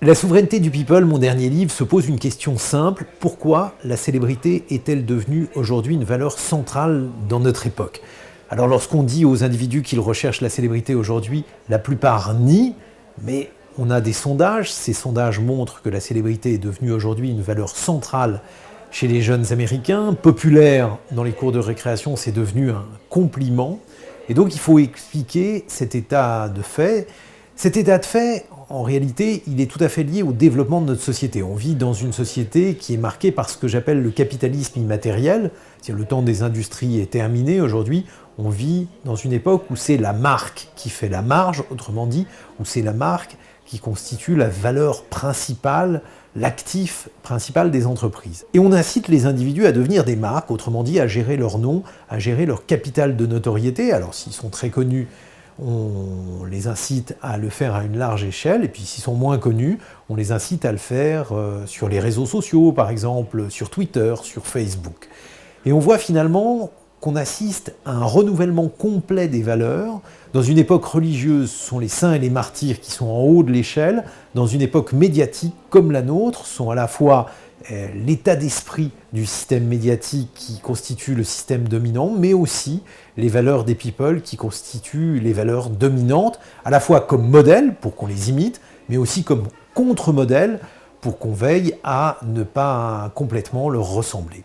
La souveraineté du people, mon dernier livre, se pose une question simple. Pourquoi la célébrité est-elle devenue aujourd'hui une valeur centrale dans notre époque? Alors lorsqu'on dit aux individus qu'ils recherchent la célébrité aujourd'hui, la plupart nient, mais on a des sondages. Ces sondages montrent que la célébrité est devenue aujourd'hui une valeur centrale chez les jeunes Américains. Populaire dans les cours de récréation, c'est devenu un compliment. Et donc il faut expliquer cet état de fait. Cet état de fait, en réalité, il est tout à fait lié au développement de notre société. On vit dans une société qui est marquée par ce que j'appelle le capitalisme immatériel. C'est-à-dire le temps des industries est terminé aujourd'hui. On vit dans une époque où c'est la marque qui fait la marge, autrement dit, où c'est la marque qui constitue la valeur principale, l'actif principal des entreprises. Et on incite les individus à devenir des marques, autrement dit, à gérer leur nom, à gérer leur capital de notoriété. Alors s'ils sont très connus, on les incite à le faire à une large échelle, et puis s'ils sont moins connus, on les incite à le faire sur les réseaux sociaux, par exemple sur Twitter, sur Facebook. Et on voit finalement qu'on assiste à un renouvellement complet des valeurs. Dans une époque religieuse, ce sont les saints et les martyrs qui sont en haut de l'échelle. Dans une époque médiatique comme la nôtre, ce sont à la fois l'état d'esprit du système médiatique qui constitue le système dominant, mais aussi les valeurs des people qui constituent les valeurs dominantes, à la fois comme modèle pour qu'on les imite, mais aussi comme contre-modèle pour qu'on veille à ne pas complètement leur ressembler.